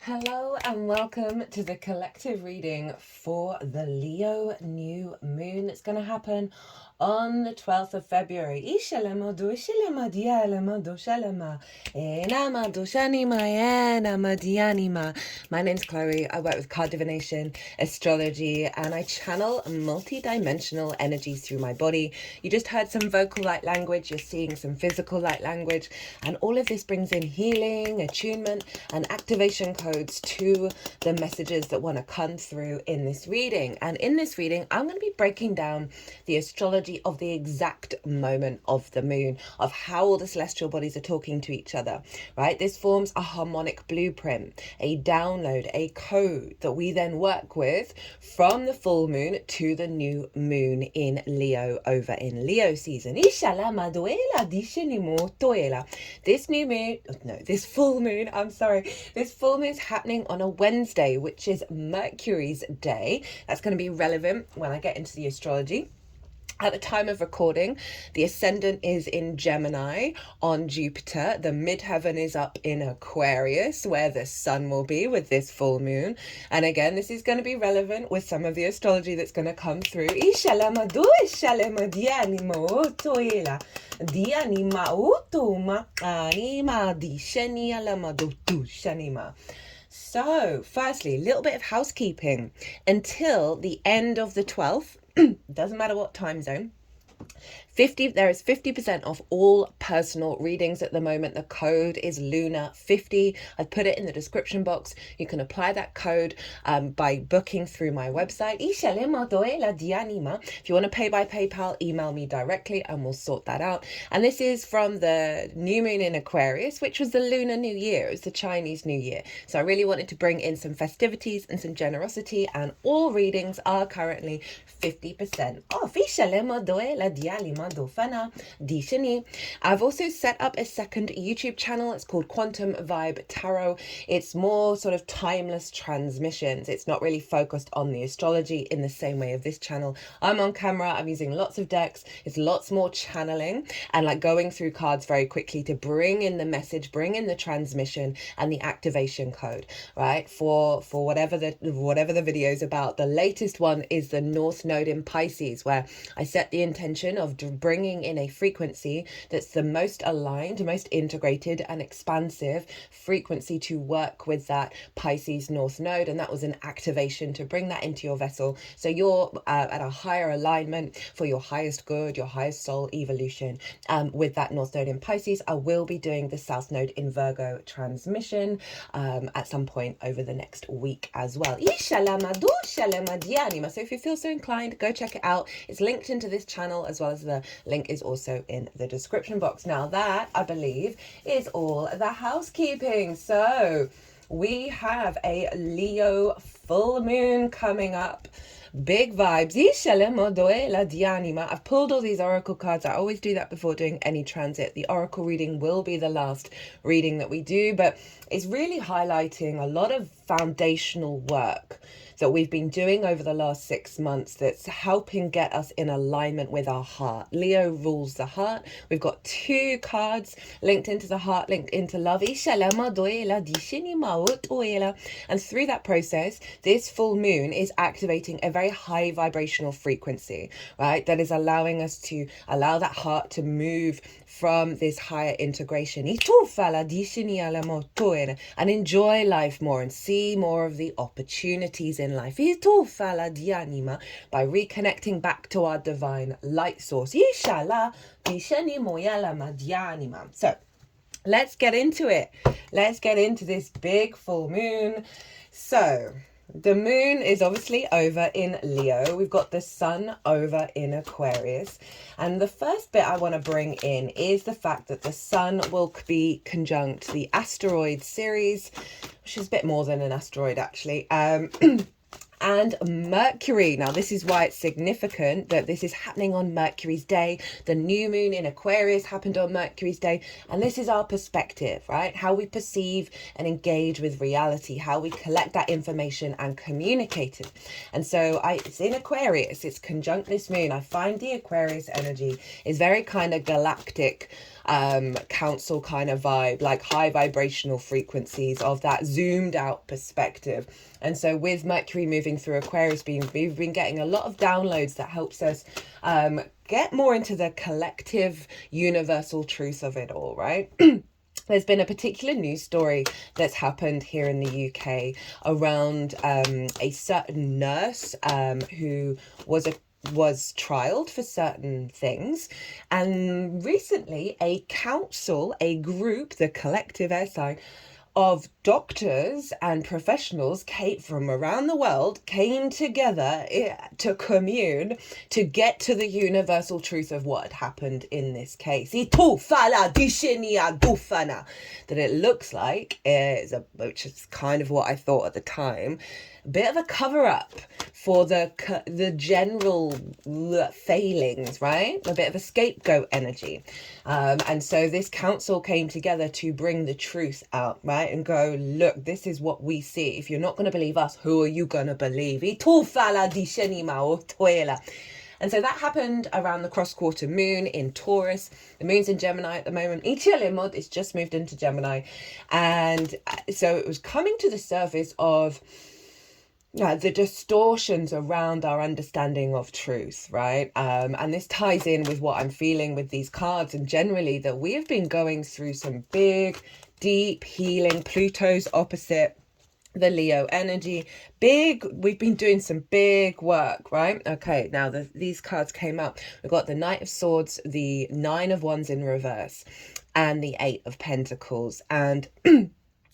Hello and welcome to the collective reading for the Leo new moon that's going to happen on the 12th of February. My name's Chloe. I work with card divination, astrology, and I channel multi-dimensional energies through my body. You just heard some vocal light language, you're seeing some physical light language, and all of this brings in healing, attunement, and activation codes to the messages that want to come through in this reading. And in this reading, I'm going to be breaking down the astrology of the exact moment of the moon, of how all the celestial bodies are talking to each other, right? This forms a harmonic blueprint, a download, a code that we then work with from the full moon to the new moon in Leo over in Leo season. This new moon, no, this full moon, this full moon is happening on a Wednesday, which is Mercury's day. That's going to be relevant when I get into the astrology. At the time of recording, the ascendant is in Gemini on Jupiter. The midheaven is up in Aquarius, where the sun will be with this full moon. And again, this is going to be relevant with some of the astrology that's going to come through. So, firstly, a little bit of housekeeping. Until the end of the 12th, doesn't matter what time zone, there is 50% off all personal readings at the moment. The code is Luna50. I've put it in the description box. You can apply that code by booking through my website. If you want to pay by PayPal, email me directly and we'll sort that out. And this is from the new moon in Aquarius, which was the Lunar New Year. It was the Chinese New Year. So I really wanted to bring in some festivities and some generosity, and all readings are currently 50% off. I've also set up a second YouTube channel. It's called Quantum Vibe Tarot. It's more sort of timeless transmissions. It's not really focused on the astrology in the same way of this channel. I'm on camera. I'm using lots of decks. It's lots more channeling and like going through cards very quickly to bring in the message, bring in the transmission and the activation code, right? For whatever the video is about. The latest one is the North Node in Pisces, where I set the intention of bringing in a frequency that's the most aligned, most integrated and expansive frequency to work with that Pisces North Node. And that was an activation to bring that into your vessel. So you're at a higher alignment for your highest good, your highest soul evolution. With that North Node in Pisces, I will be doing the South Node in Virgo transmission at some point over the next week as well. So if you feel so inclined, go check it out. It's linked into this channel, as well as the link is also in the description box. Now that, I believe, is all the housekeeping. So we have a Leo full moon coming up. Big vibes. I've pulled all these oracle cards. I always do that before doing any transit. The oracle reading will be the last reading that we do, but it's really highlighting a lot of foundational work that we've been doing over the last 6 months that's helping get us in alignment with our heart. Leo rules the heart. We've got 2 cards linked into the heart, linked into love. And through that process, this full moon is activating a very high vibrational frequency, right? That is allowing us to allow that heart to move from this higher integration and enjoy life more and see more of the opportunities in life by reconnecting back to our divine light source. So let's get into it. Let's get into this big full moon. So the moon is obviously over in Leo. We've got the sun over in Aquarius. And the first bit I want to bring in is the fact that the sun will be conjunct the asteroid Ceres, which is a bit more than an asteroid actually. and Mercury. Now, this is why it's significant that this is happening on Mercury's day. The new moon in Aquarius happened on Mercury's day. And this is our perspective, right? How we perceive and engage with reality, how we collect that information and communicate it. And so it's in Aquarius, it's conjunct this moon. I find the Aquarius energy is very kind of galactic, council kind of vibe, like high vibrational frequencies of that zoomed out perspective. And so with Mercury moving through Aquarius, we've been getting a lot of downloads that helps us get more into the collective universal truth of it all, right? There's been a particular news story that's happened here in the UK around a certain nurse who was trialed for certain things, and recently a council, a group, the collective air sign of doctors and professionals from around the world came together to commune to get to the universal truth of what had happened in this case. That it looks like which is kind of what I thought at the time, a bit of a cover-up for the general failings, right? A bit of a scapegoat energy. And so this council came together to bring the truth out, right? And go, look, this is what we see. If you're not going to believe us, who are you going to believe? And so that happened around the cross-quarter moon in Taurus. The moon's in Gemini at the moment. It's just moved into Gemini. And so it was coming to the surface of the distortions around our understanding of truth, right? And this ties in with what I'm feeling with these cards and generally that we have been going through some big, deep healing. Pluto's opposite the Leo energy. We've been doing some big work, right? Okay, now these cards came out. We've got the Knight of Swords, the Nine of Wands in reverse, and the Eight of Pentacles. And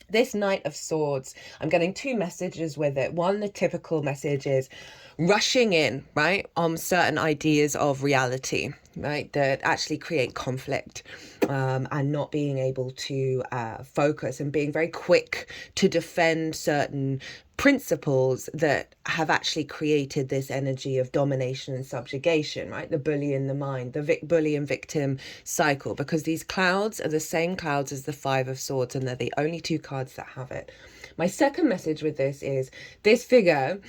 this Knight of Swords, I'm getting two messages with it. One, the typical message is rushing in, right, on certain ideas of reality, right, that actually create conflict, and not being able to focus and being very quick to defend certain principles that have actually created this energy of domination and subjugation, right? The bully in the mind, the bully and victim cycle, because these clouds are the same clouds as the Five of Swords, and they're the only two cards that have it. My second message with this is this figure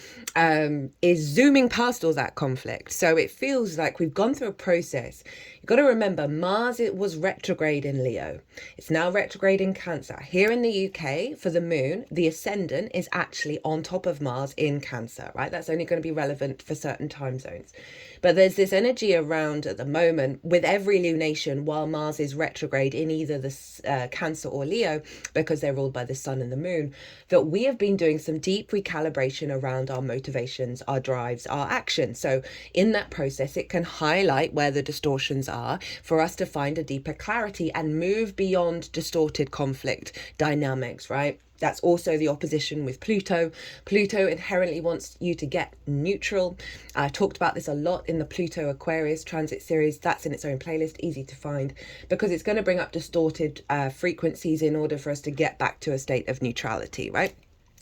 is zooming past all that conflict. So it feels like we've gone through a process. You've got to remember, Mars, it was retrograde in Leo. It's now retrograde in Cancer. Here in the UK, for the moon, the ascendant is actually on top of Mars in Cancer, right? That's only going to be relevant for certain time zones. But there's this energy around at the moment with every lunation while Mars is retrograde in either the Cancer or Leo, because they're ruled by the sun and the moon, that we have been doing some deep recalibration around our motivations, our drives, our actions. So in that process, it can highlight where the distortions are for us to find a deeper clarity and move beyond distorted conflict dynamics, right? That's also the opposition with Pluto. Pluto inherently wants you to get neutral. I talked about this a lot in the Pluto Aquarius transit series. That's in its own playlist, easy to find, because it's going to bring up distorted frequencies in order for us to get back to a state of neutrality, right?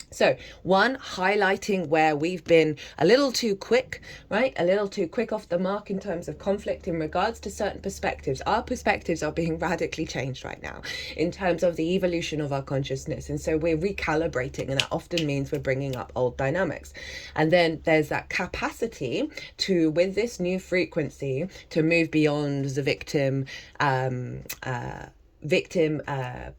So one, highlighting where we've been a little too quick, right? A little too quick off the mark in terms of conflict in regards to certain perspectives. Our perspectives are being radically changed right now in terms of the evolution of our consciousness. And so we're recalibrating, and that often means we're bringing up old dynamics. And then there's that capacity to, with this new frequency, to move beyond the victim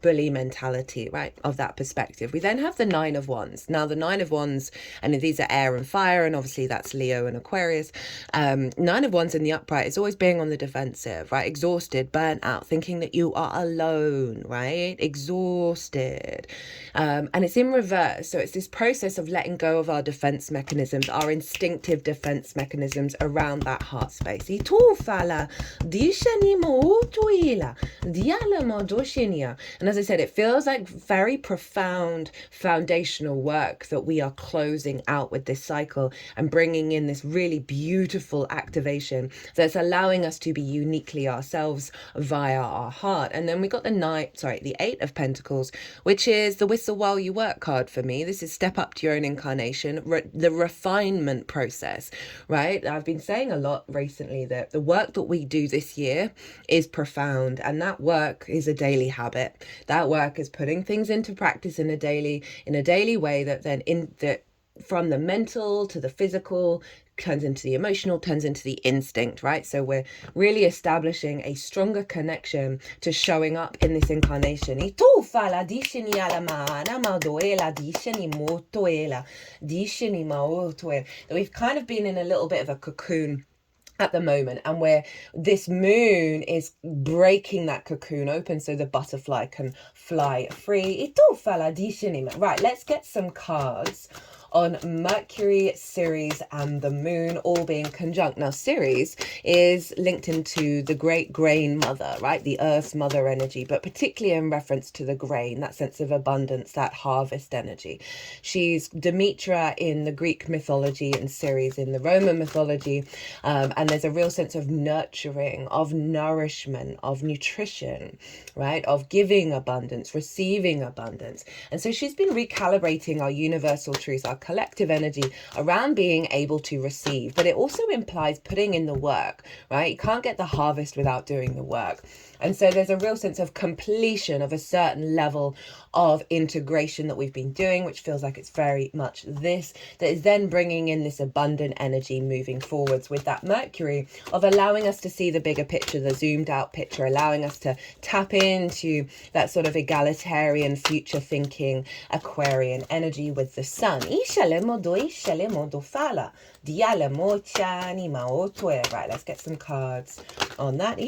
bully mentality, right, of that perspective. We then have the Nine of Wands. Now the Nine of Wands, and these are air and fire, and obviously that's Leo and Aquarius. Nine of Wands in the upright is always being on the defensive, right? Exhausted, burnt out, thinking that you are alone, right? Exhausted. And it's in reverse. So it's this process of letting go of our defense mechanisms, our instinctive defense mechanisms around that heart space. And as I said, it feels like very profound foundational work that we are closing out with this cycle and bringing in this really beautiful activation that's allowing us to be uniquely ourselves via our heart. And then we got the Eight of Pentacles, which is the whistle while you work card for me. This is step up to your own incarnation, the refinement process, right? I've been saying a lot recently that the work that we do this year is profound, and that work is a daily habit. That work is putting things into practice in a daily way that then from the mental to the physical turns into the emotional, turns into the instinct, right? So we're really establishing a stronger connection to showing up in this incarnation. That we've kind of been in a little bit of a cocoon at the moment, and where this moon is breaking that cocoon open so the butterfly can fly free. Right, let's get some cards on Mercury, Ceres, and the moon all being conjunct. Now, Ceres is linked into the great grain mother, right? The earth's mother energy, but particularly in reference to the grain, that sense of abundance, that harvest energy. She's Demetra in the Greek mythology and Ceres in the Roman mythology. And there's a real sense of nurturing, of nourishment, of nutrition, right? Of giving abundance, receiving abundance. And so she's been recalibrating our universal truths, our collective energy around being able to receive. But it also implies putting in the work, right? You can't get the harvest without doing the work. And so there's a real sense of completion of a certain level of integration that we've been doing, which feels like it's very much this, that is then bringing in this abundant energy moving forwards with that Mercury of allowing us to see the bigger picture, the zoomed out picture, allowing us to tap into that sort of egalitarian, future thinking, Aquarian energy with the sun. Right, let's get some cards on that.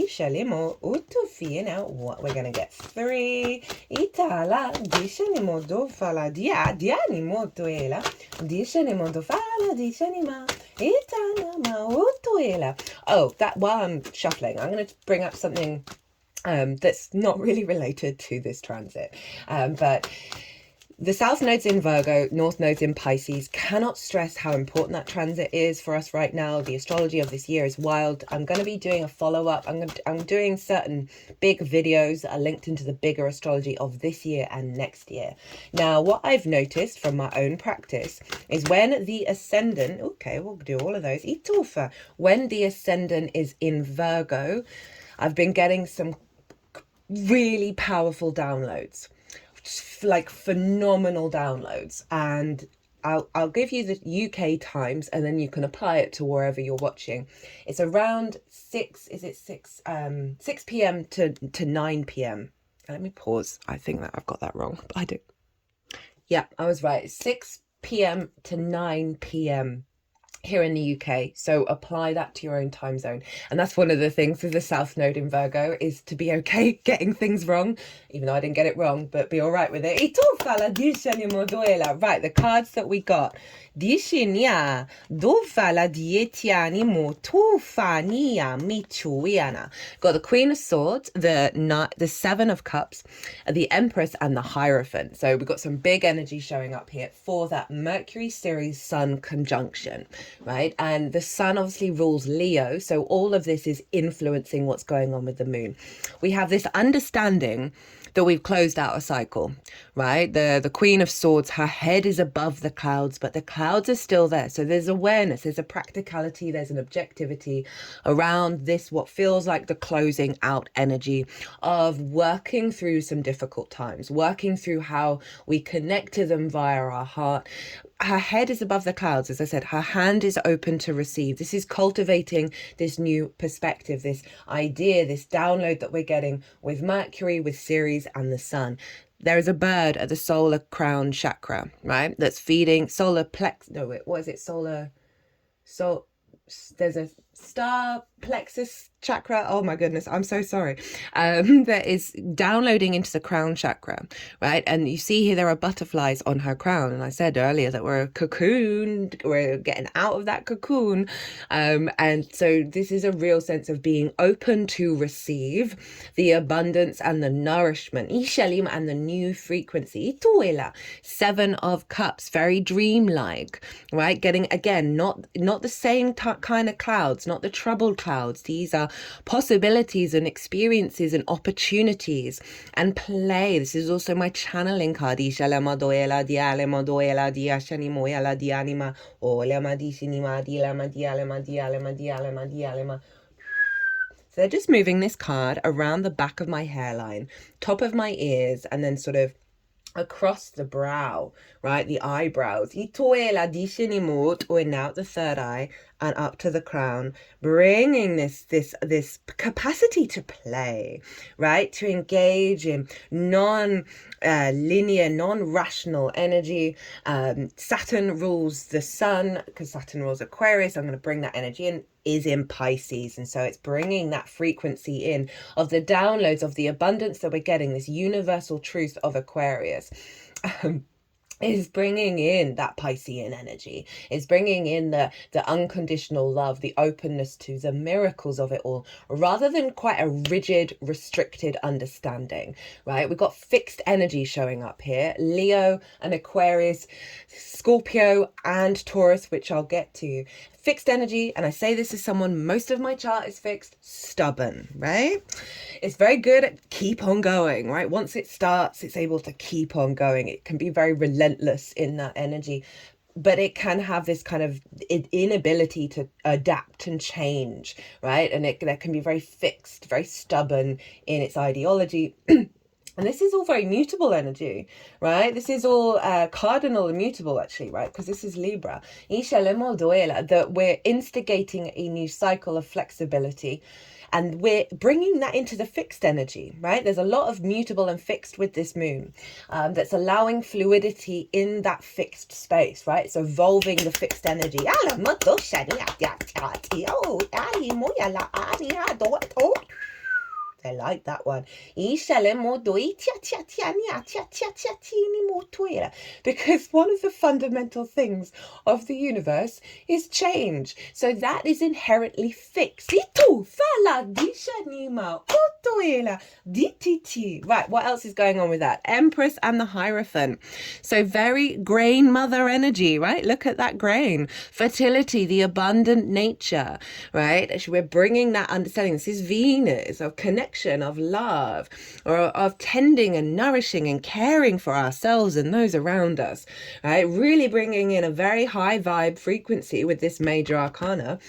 What we're gonna get 3. Itala dishanimo do fala dia dianimo tuela dishanimo do fala dishanima itana mautuela. Oh, that while I'm shuffling, I'm gonna bring up something that's not really related to this transit, but the South Node's in Virgo, North Node's in Pisces. Cannot stress how important that transit is for us right now. The astrology of this year is wild. I'm going to be doing a follow-up. I'm doing certain big videos that are linked into the bigger astrology of this year and next year. Now, what I've noticed from my own practice is when the ascendant, okay, we'll do all of those. When the ascendant is in Virgo, I've been getting some really powerful downloads. Like phenomenal downloads, and I'll give you the UK times and then you can apply it to wherever you're watching. It's around 6 p.m. to 9 p.m. Let me pause. I think that I've got that wrong, but I do. Yeah, I was right. 6 p.m. to 9 p.m. here in the UK. So apply that to your own time zone. And that's one of the things with the South Node in Virgo, is to be okay getting things wrong, even though I didn't get it wrong, but be all right with it. Right, the cards that we got. Got the Queen of Swords, the Seven of Cups, the Empress, and the Hierophant. So we've got some big energy showing up here for that Mercury, Ceres, Sun conjunction, right? And the Sun obviously rules Leo, so all of this is influencing what's going on with the moon. We have this understanding that we've closed out a cycle, right? The Queen of Swords, her head is above the clouds, but the clouds are still there. So there's awareness, there's a practicality, there's an objectivity around this, what feels like the closing out energy of working through some difficult times, working through how we connect to them via our heart. Her head is above the clouds, as I said, her hand is open to receive. This is cultivating this new perspective, this idea, this download that we're getting with Mercury, with Ceres, and the Sun. There is a bird at the solar crown chakra, right? That's feeding solar plex. No, wait, what is it? There's a star plexus chakra. Oh my goodness, I'm so sorry. That is downloading into the crown chakra, right? And you see here there are butterflies on her crown. And I said earlier that we're cocooned, we're getting out of that cocoon. And so this is a real sense of being open to receive the abundance and the nourishment. Ishalim and the new frequency. Ituela, 7 of Cups, very dreamlike, right? Getting, again, not the same kind of clouds, not the troubled clouds. These are possibilities and experiences and opportunities and play. This is also my channeling card. So they're just moving this card around the back of my hairline, top of my ears, and then sort of across the brow, right? The eyebrows. And out the third eye and up to the crown, bringing this capacity to play, right? To engage in non-linear, non-rational energy. Saturn rules the sun because Saturn rules Aquarius. I'm going to bring that energy in. Is in Pisces, and so it's bringing that frequency in of the downloads of the abundance that we're getting, this universal truth of Aquarius. Is bringing in that Piscean energy. Is bringing in the unconditional love, the openness to the miracles of it all, rather than quite a rigid, restricted understanding, right? We've got fixed energy showing up here. Leo and Aquarius, Scorpio and Taurus, which I'll get to. Fixed energy, and I say this as someone, most of my chart is fixed, stubborn, right? It's very good at keep on going, right? Once it starts, it's able to keep on going. It can be very relentless in that energy, but it can have this kind of inability to adapt and change, right? And that can be very fixed, very stubborn in its ideology. And this is all very mutable energy, right? This is all cardinal and mutable, actually, right? Because this is Libra. That we're instigating a new cycle of flexibility. And we're bringing that into the fixed energy, right? There's a lot of mutable and fixed with this moon that's allowing fluidity in that fixed space, right? It's evolving the fixed energy. I like that one. Because one of the fundamental things of the universe is change. So that is inherently fixed. Right, what else is going on with that? Empress and the Hierophant. So very grain mother energy, right? Look at that grain. Fertility, the abundant nature, right? We're bringing that understanding. This is Venus, of connection, of love, or of tending and nourishing and caring for ourselves and those around us, right? Really bringing in a very high vibe frequency with this major arcana,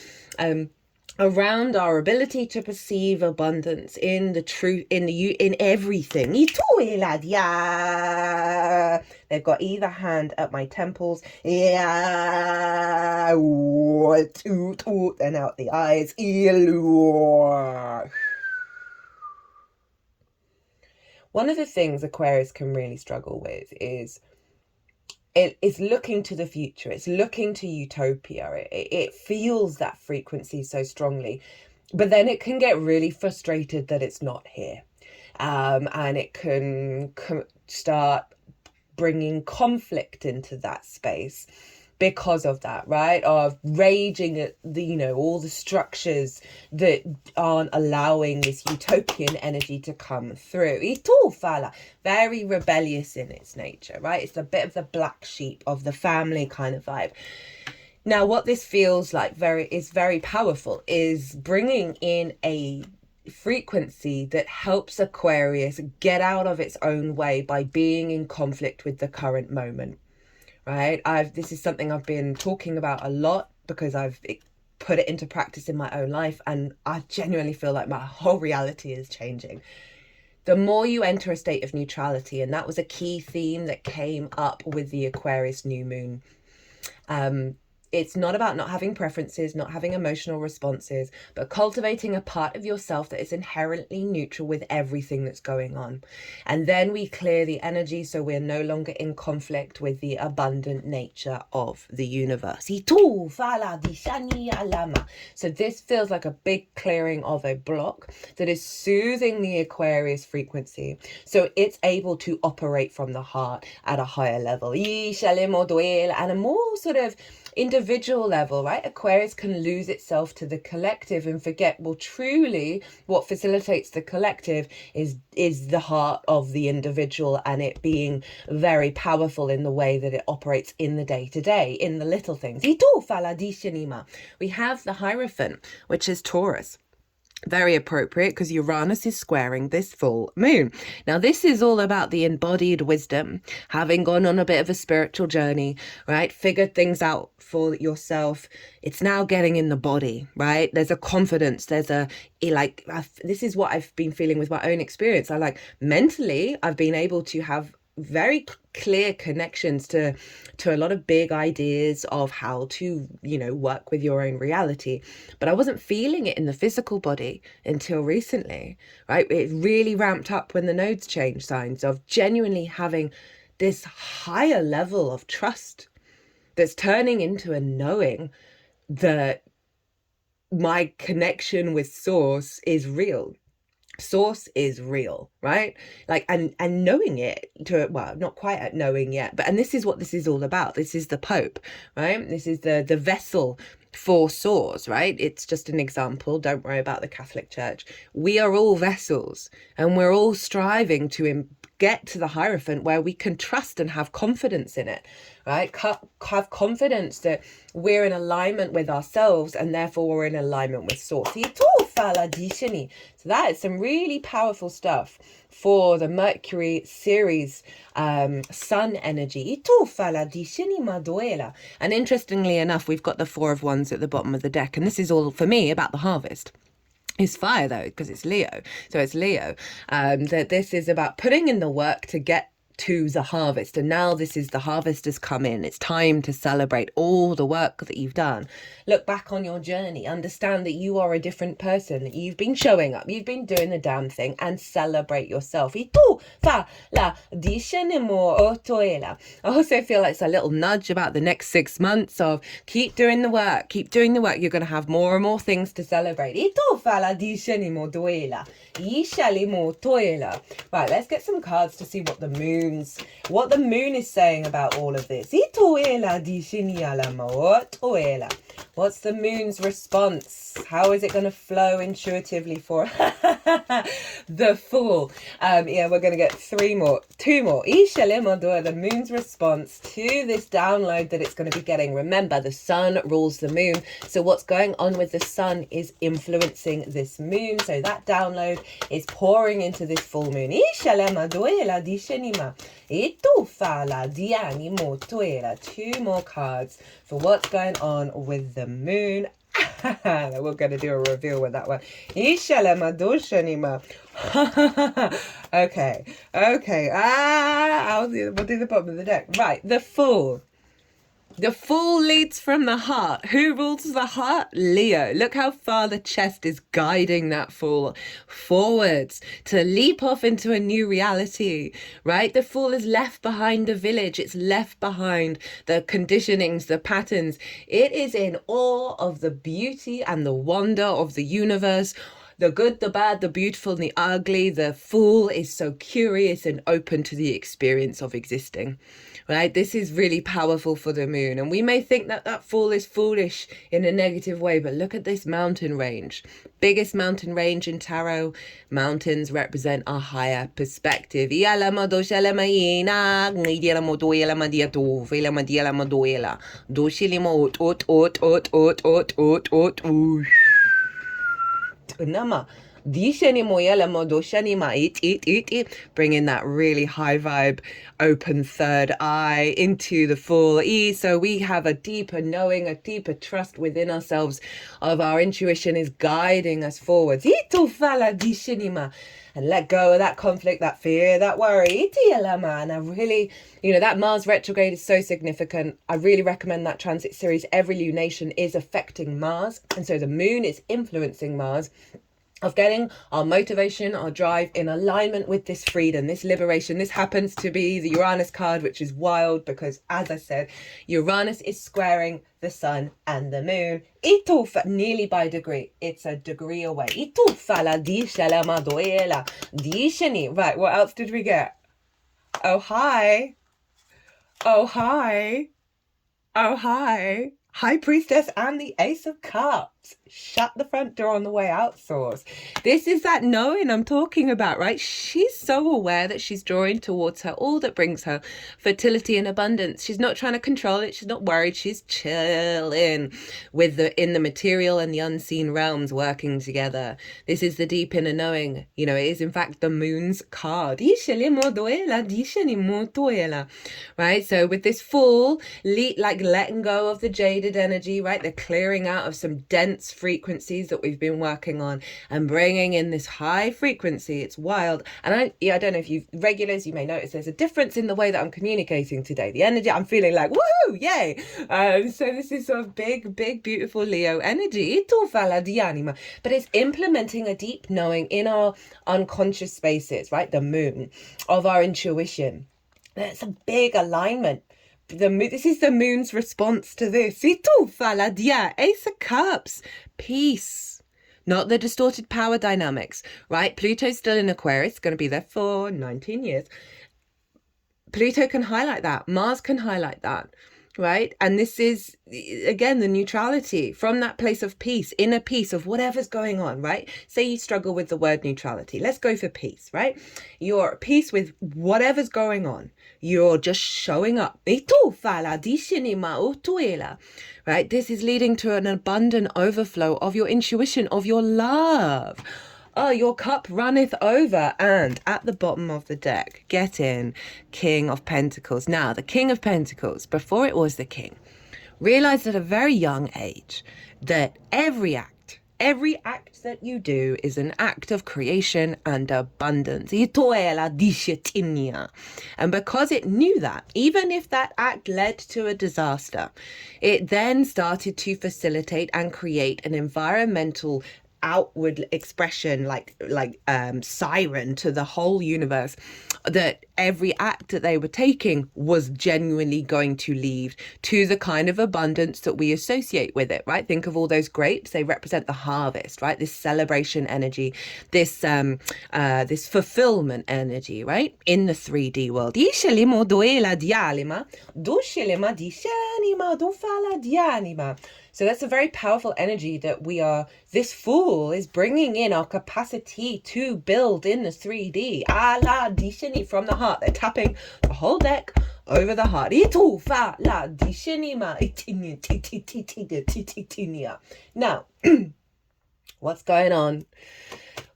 around our ability to perceive abundance in the truth, in everything. They've got either hand at my temples. And out the eyes. One of the things Aquarius can really struggle with is it's looking to the future. It's looking to utopia. It feels that frequency so strongly, but then it can get really frustrated that it's not here. And it can start bringing conflict into that space because of that, right? Of raging at all the structures that aren't allowing this utopian energy to come through. Very rebellious in its nature, right? It's a bit of the black sheep of the family kind of vibe. Now, what this feels like is very powerful, is bringing in a frequency that helps Aquarius get out of its own way by being in conflict with the current moment. Right, this is something I've been talking about a lot because I've put it into practice in my own life, and I genuinely feel like my whole reality is changing. The more you enter a state of neutrality, and that was a key theme that came up with the Aquarius new moon, It's not about not having preferences, not having emotional responses, but cultivating a part of yourself that is inherently neutral with everything that's going on. And then we clear the energy so we're no longer in conflict with the abundant nature of the universe. So this feels like a big clearing of a block that is soothing the Aquarius frequency, so it's able to operate from the heart at a higher level and a more sort of individual level, right? Aquarius can lose itself to the collective and forget, well, truly what facilitates the collective is the heart of the individual, and it being very powerful in the way that it operates in the day-to-day, in the little things. We have the Hierophant, which is Taurus. Very appropriate because Uranus is squaring this full moon. Now, this is all about the embodied wisdom, having gone on a bit of a spiritual journey, right? Figured things out for yourself. It's now getting in the body, right? There's a confidence. There's a, like, this is what I've been feeling with my own experience. Mentally, I've been able to have very clear connections to a lot of big ideas of how to, work with your own reality. But I wasn't feeling it in the physical body until recently, right? It really ramped up when the nodes changed, signs of genuinely having this higher level of trust that's turning into a knowing that my connection with Source is real. Source is real, right? Like, and knowing it not quite at knowing yet, but, and this is what this is all about. This is the Pope, right? This is the vessel for Source, right? It's just an example. Don't worry about the Catholic Church. We are all vessels, and we're all striving to get to the Hierophant where we can trust and have confidence in it, right? Have confidence that we're in alignment with ourselves, and therefore we're in alignment with Source. So that is some really powerful stuff for the Mercury series sun energy. And interestingly enough, we've got the Four of Wands at the bottom of the deck, and this is all for me about the harvest. It's fire though, because it's Leo. So it's Leo. That this is about putting in the work to get to the harvest, and now this is the harvest has come in. It's time to celebrate all the work that you've done. Look back on your journey, understand that you are a different person, that you've been showing up, you've been doing the damn thing, and celebrate yourself. I also feel like it's a little nudge about the next 6 months of keep doing the work. You're going to have more and more things to celebrate. Right, let's get some cards to see what the moon is saying about all of this. What's the moon's response? How is it going to flow intuitively for the Fool? We're going to get two more. The moon's response to this download that it's going to be getting. Remember, the sun rules the moon. So what's going on with the sun is influencing this moon. So that download is pouring into this full moon. Two more cards for what's going on with the moon. We're going to do a reveal with that one. Okay. We'll do the bottom of the deck. Right, the Fool. The Fool leads from the heart. Who rules the heart? Leo. Look how far the chest is guiding that Fool forwards to leap off into a new reality, right? The Fool is left behind the village. It's left behind the conditionings, the patterns. It is in awe of the beauty and the wonder of the universe. The good, the bad, the beautiful, and the ugly. The Fool is so curious and open to the experience of existing. Right? This is really powerful for the moon. And we may think that Fool is foolish in a negative way, but look at this mountain range. Biggest mountain range in tarot. Mountains represent a higher perspective. Bringing that really high vibe, open third eye into the full E. So we have a deeper knowing, a deeper trust within ourselves of our intuition is guiding us forwards. And let go of that conflict, that fear, that worry. And I really, that Mars retrograde is so significant. I really recommend that transit series. Every lunation is affecting Mars. And so the moon is influencing Mars of getting our motivation, our drive in alignment with this freedom, this liberation. This happens to be the Uranus card, which is wild because, as I said, Uranus is squaring the sun and the moon. Nearly by degree. It's a degree away. Right, what else did we get? Oh, hi. Oh, hi. Oh, hi. High Priestess and the Ace of Cups. Shut the front door on the way out, Source. This is that knowing I'm talking about, right? She's so aware that she's drawing towards her all that brings her fertility and abundance. She's not trying to control it. She's not worried. She's chilling with in the material and the unseen realms working together. This is the deep inner knowing. It is in fact the moon's card. Right? So with this full, letting go of the jaded energy, right? The clearing out of some dense frequencies that we've been working on and bringing in this high frequency. It's wild. And I don't know if you've regulars, you may notice there's a difference in the way that I'm communicating today. The energy, I'm feeling like, woohoo, yay. So this is sort of big, beautiful Leo energy. But it's implementing a deep knowing in our unconscious spaces, right? The moon of our intuition. That's a big alignment. This is the moon's response to this. Ace of Cups. Peace. Not the distorted power dynamics, right? Pluto's still in Aquarius, going to be there for 19 years. Pluto can highlight that. Mars can highlight that, right? And this is, again, the neutrality from that place of peace, inner peace of whatever's going on, right? Say you struggle with the word neutrality. Let's go for peace, right? You're at peace with whatever's going on. You're just showing up. Right? This is leading to an abundant overflow of your intuition, of your love. Oh, your cup runneth over. And at the bottom of the deck, get in King of Pentacles. Now, the King of Pentacles, before it was the King, realized at a very young age that every act that you do is an act of creation and abundance. And because it knew that, even if that act led to a disaster, it then started to facilitate and create an environmental outward expression like siren to the whole universe, that every act that they were taking was genuinely going to lead to the kind of abundance that we associate with it, right? Think of all those grapes. They represent the harvest, right? This celebration energy, this fulfillment energy, right? In the 3D world. So that's a very powerful energy that this fool is bringing in our capacity to build in the 3D. From the heart. They're tapping the whole deck over the heart. Now, what's going on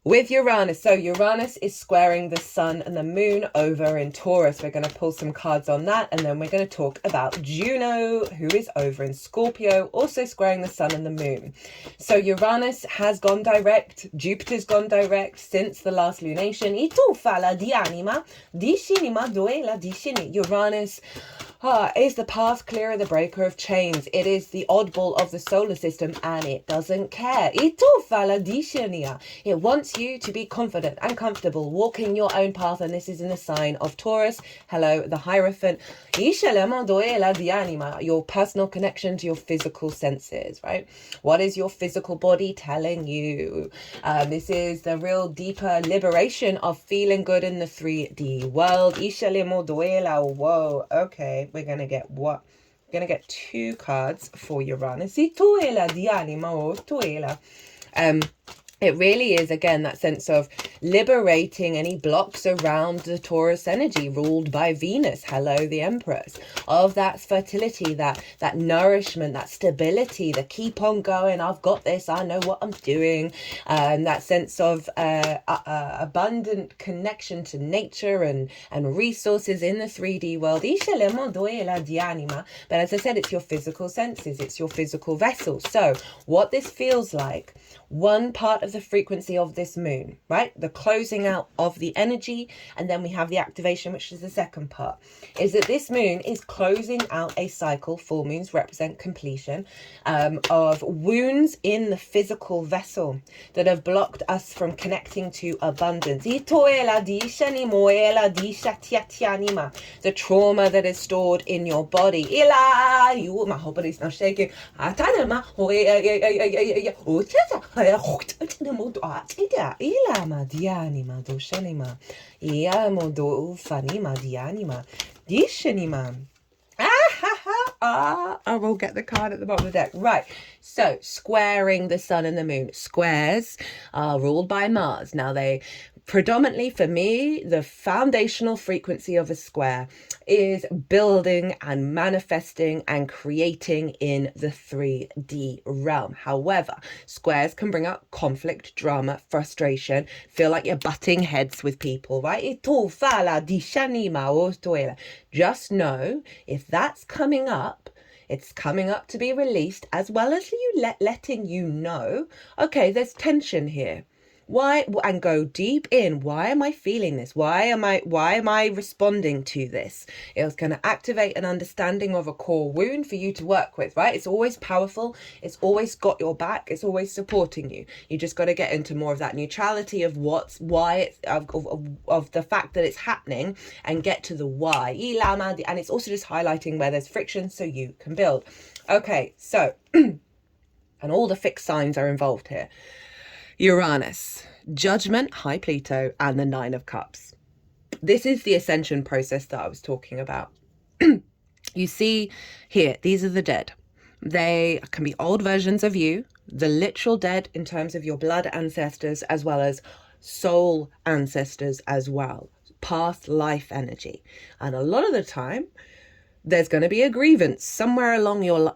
with Uranus? So Uranus is squaring the sun and the moon over in Taurus. We're going to pull some cards on that, and then we're going to talk about Juno, who is over in Scorpio, also squaring the sun and the moon. So Uranus has gone direct. Jupiter's gone direct since the last lunation. Uranus is the path clearer, the breaker of chains. It is the oddball of the solar system, and it doesn't care. It wants you to be confident and comfortable walking your own path, and this is in the sign of Taurus. Hello, the Hierophant. Your personal connection to your physical senses, right? What is your physical body telling you? This is the real deeper liberation of feeling good in the 3D world. Whoa, okay. We're going to get what? We're going to get 2 cards for Uranus. it really is, again, that sense of liberating any blocks around the Taurus energy ruled by Venus, hello, the Empress, of that fertility, that nourishment, that stability, the keep on going, I've got this, I know what I'm doing, that sense of abundant connection to nature and resources in the 3D world. But as I said, it's your physical senses, it's your physical vessel. So what this feels like, one part of the frequency of this moon, right? The closing out of the energy, and then we have the activation, which is the second part, is that this moon is closing out a cycle. Full moons represent completion of wounds in the physical vessel that have blocked us from connecting to abundance. The trauma that is stored in your body. My whole body's now shaking. I will get the card at the bottom of the deck. Right, so squaring the sun and the moon. Squares are ruled by Mars. Now they predominantly, for me, the foundational frequency of a square is building and manifesting and creating in the 3D realm. However, squares can bring up conflict, drama, frustration, feel like you're butting heads with people, right? Just know if that's coming up, it's coming up to be released, as well as you letting you know, okay, there's tension here. Why? And go deep in. Why am I feeling this? Why am I responding to this? It's going to activate an understanding of a core wound for you to work with, right? It's always powerful. It's always got your back. It's always supporting you. You just got to get into more of that neutrality of of the fact that it's happening, and get to the why. And it's also just highlighting where there's friction so you can build. Okay, so, and all the fixed signs are involved here. Uranus, Judgment, High Pluto, and the 9 of Cups. This is the ascension process that I was talking about. You see here, these are the dead. They can be old versions of you, the literal dead in terms of your blood ancestors, as well as soul ancestors as well, past life energy. And a lot of the time, there's going to be a grievance somewhere along your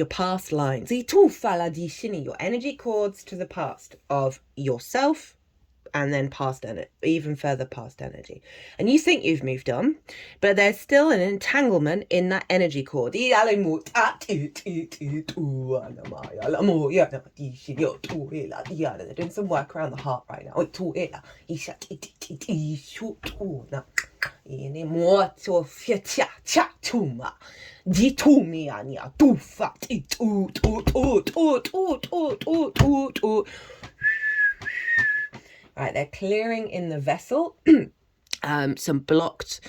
past lines. Your energy cords to the past of yourself, and then past energy, even further past energy. And you think you've moved on, but there's still an entanglement in that energy cord. Doing some work around the heart right now. Right, they're clearing in the vessel some blocked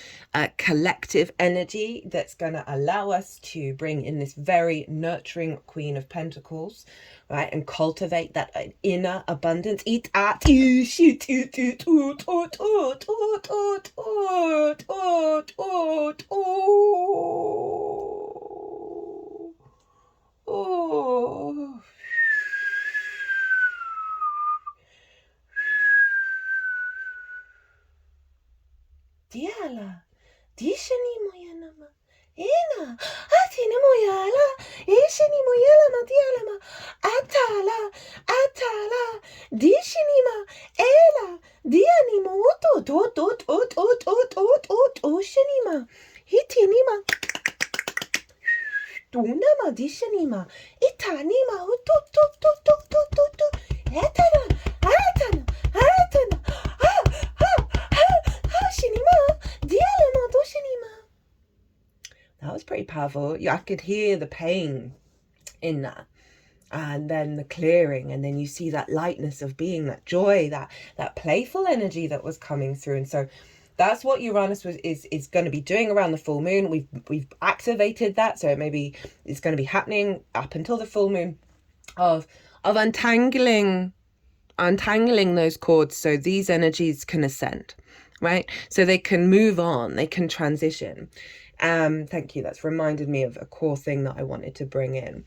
collective energy that's going to allow us to bring in this very nurturing Queen of Pentacles, right, and cultivate that inner abundance. Diala, dishani moyanama, ena, atine moyala, ishani moyala matialama, atala, dishinima, ela, dianimo, shinima, hitinima, dunama, dishinima, itanima, etana, that was pretty powerful. I could hear the pain in that, and then the clearing, and then you see that lightness of being, that joy, that playful energy that was coming through. And so that's what Uranus is going to be doing around the full moon. We've activated that, so maybe it's going to be happening up until the full moon of untangling those cords so these energies can ascend, right? So they can move on, they can transition. Thank you. That's reminded me of a core thing that I wanted to bring in.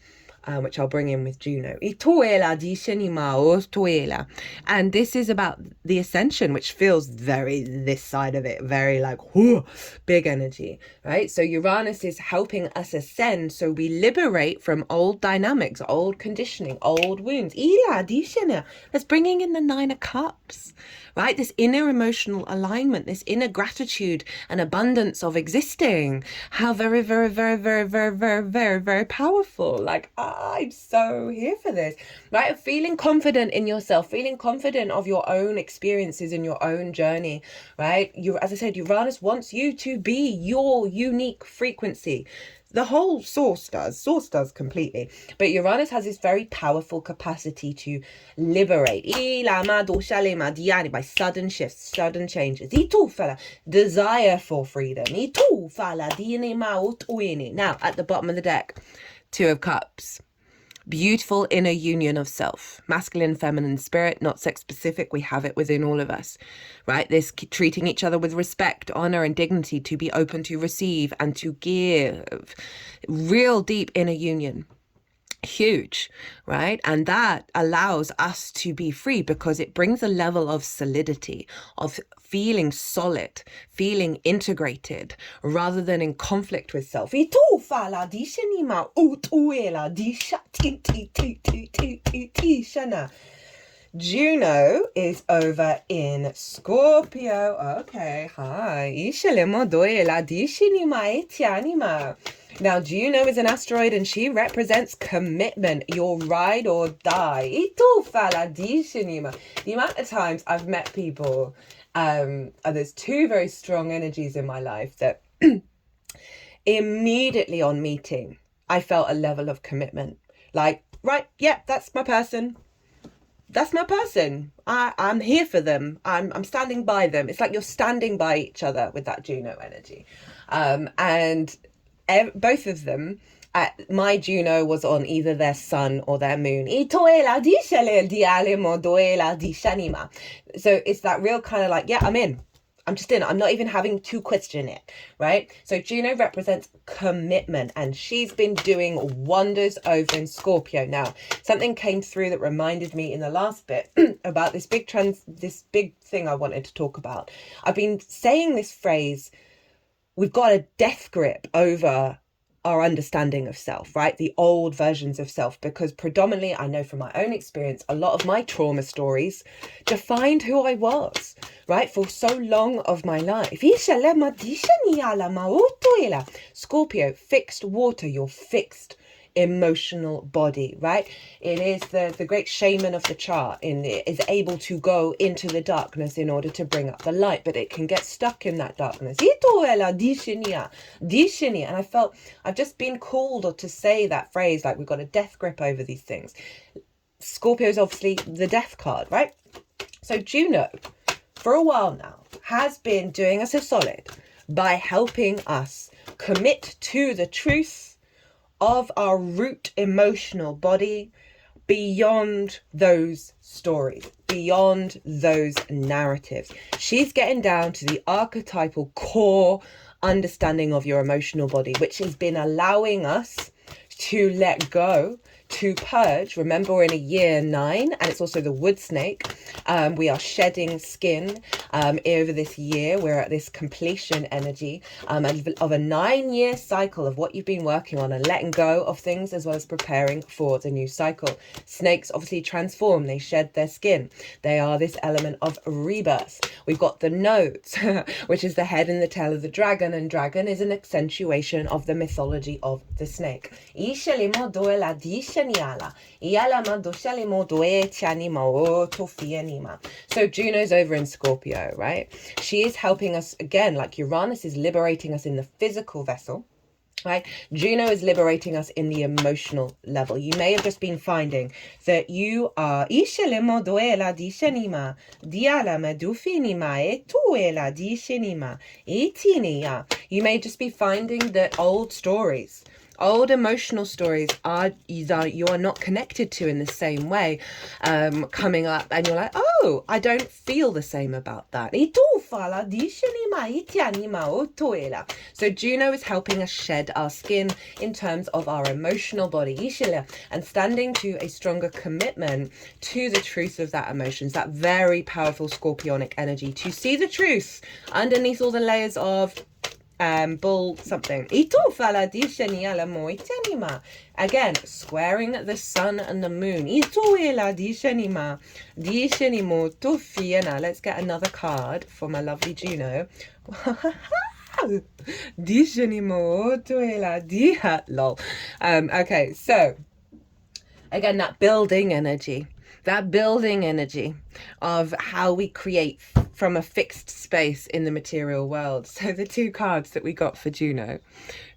which I'll bring in with Juno. And this is about the ascension, which feels very this side of it, very like big energy, right? So Uranus is helping us ascend, so we liberate from old dynamics, old conditioning, old wounds. That's bringing in the Nine of Cups, right? This inner emotional alignment, this inner gratitude and abundance of existing. How very, very, very, very, very, very, very, very powerful. Like, I'm so here for this, right? Feeling confident in yourself, feeling confident of your own experiences in your own journey, right? As I said, Uranus wants you to be your unique frequency. The whole source does completely. But Uranus has this very powerful capacity to liberate by sudden shifts, sudden changes. Desire for freedom. Now, at the bottom of the deck, Two of Cups. Beautiful inner union of self, masculine, feminine spirit, not sex specific. We have it within all of us, right? This treating each other with respect, honor, and dignity, to be open to receive and to give. Real deep inner union. Huge, right? And that allows us to be free because it brings a level of solidity, of feeling solid, feeling integrated, rather than in conflict with self. Juno is over in Scorpio. Okay, hi. Now, Juno is an asteroid and she represents commitment, your ride or die. The amount of times I've met people, there's two very strong energies in my life that immediately on meeting, I felt a level of commitment. Like, right, yeah, that's my person. That's my person. I'm here for them. I'm standing by them. It's like you're standing by each other with that Juno energy. And both of them, my Juno was on either their sun or their moon. So it's that real kind of like, yeah, I'm in. I'm just in. I'm not even having to question it, right? So Juno represents commitment, and she's been doing wonders over in Scorpio. Now, something came through that reminded me in the last bit about this big thing I wanted to talk about. I've been saying this phrase, we've got a death grip over our understanding of self, right? The old versions of self, because predominantly, I know from my own experience, a lot of my trauma stories defined who I was, right? For so long of my life. Scorpio, fixed water, your fixed emotional body, right? It is the great shaman of the chart, is able to go into the darkness in order to bring up the light, but it can get stuck in that darkness. And I felt I've just been called to say that phrase, like we've got a death grip over these things. Scorpio is obviously the death card, right? So Juno, for a while now, has been doing us a solid by helping us commit to the truth of our root emotional body beyond those stories, beyond those narratives. She's getting down to the archetypal core understanding of your emotional body, which has been allowing us to let go, to purge. Remember, we're in a year 9, and it's also the wood snake. We are shedding skin over this year. We're at this completion energy of a 9-year cycle of what you've been working on and letting go of things, as well as preparing for the new cycle. Snakes obviously transform. They shed their skin. They are this element of rebirth. We've got the nodes, which is the head and the tail of the dragon, and dragon is an accentuation of the mythology of the snake. So Juno's over in Scorpio, right? She is helping us again, like Uranus is liberating us in the physical vessel, right? Juno is liberating us in the emotional level. You may have just been finding that you are you may just be finding that old stories, old emotional stories are you are not connected to in the same way, coming up, and you're like, oh, I don't feel the same about that. fala dishanima itianima otoela. So Juno is helping us shed our skin in terms of our emotional body, ishila, and standing to a stronger commitment to the truth of that emotions, that very powerful scorpionic energy, to see the truth underneath all the layers of bull something. Again, squaring the sun and the moon. Let's get another card for my lovely Juno. Lol. Okay, so again, that building energy of how we create from a fixed space in the material world. So the two cards that we got for Juno,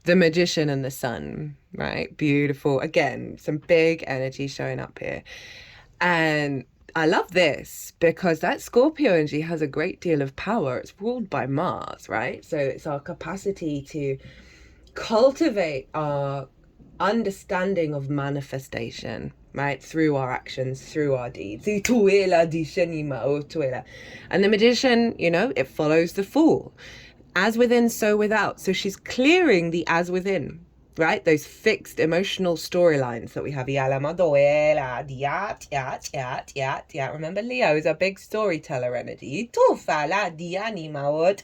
the Magician and the Sun, right? Beautiful. Again, some big energy showing up here. And I love this because that Scorpio energy has a great deal of power. It's ruled by Mars, right? So it's our capacity to cultivate our understanding of manifestation, right, through our actions, through our deeds. And the Magician, you know, it follows the Fool. As within, so without. So she's clearing the as within, right? Those fixed emotional storylines that we have. Remember, Leo is a big storyteller energy.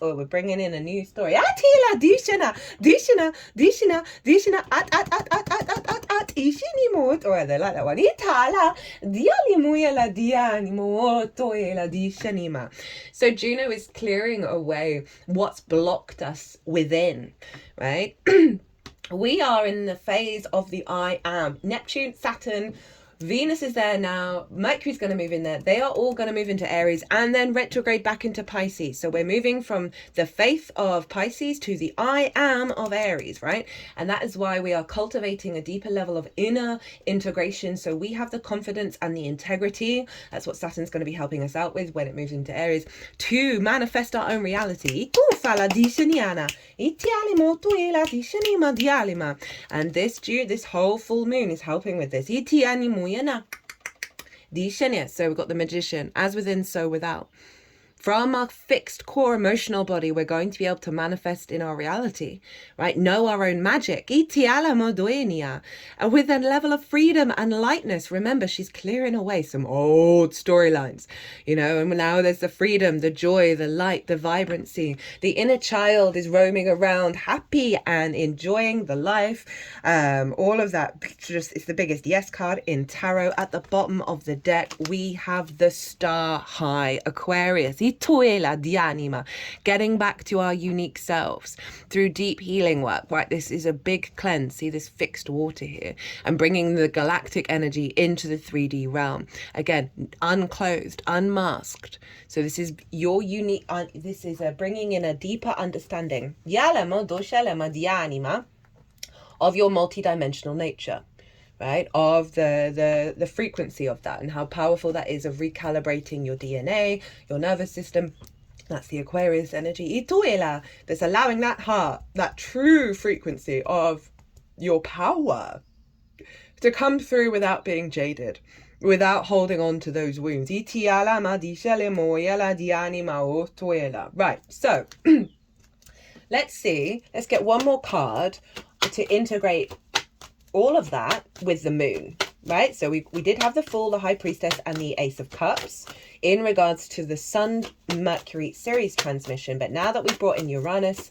We're bringing in a new story. Or they like that one. So Juno is clearing away what's blocked us within, right? We are in the phase of the I am. Neptune, Saturn, Venus is there now. Mercury's going to move in there. They are all going to move into Aries and then retrograde back into Pisces. So we're moving from the faith of Pisces to the I am of Aries, right? And that is why we are cultivating a deeper level of inner integration. So we have the confidence and the integrity. That's what Saturn's going to be helping us out with when it moves into Aries, to manifest our own reality. And this whole full moon is helping with this. So we've got the Magician, as within, so without. From our fixed core emotional body, we're going to be able to manifest in our reality, right? Know our own magic. And with a level of freedom and lightness. Remember, she's clearing away some old storylines, you know, and now there's the freedom, the joy, the light, the vibrancy. The inner child is roaming around happy and enjoying the life. All of that, just, it's the biggest yes card in tarot. At the bottom of the deck, we have the Star High Aquarius. Getting back to our unique selves through deep healing work, right? This is a big cleanse. See this fixed water here, and bringing the galactic energy into the 3D realm. Again, unclothed, unmasked. So this is your unique, this is bringing in a deeper understanding of your multidimensional nature. Right, of the frequency of that and how powerful that is of recalibrating your DNA, your nervous system. That's the Aquarius energy. That's allowing that heart, that true frequency of your power to come through without being jaded, without holding on to those wounds. Right, so let's get one more card to integrate all of that with the moon, right? So we did have the Fool, the High Priestess, and the Ace of Cups in regards to the Sun Mercury series transmission. But now that we've brought in Uranus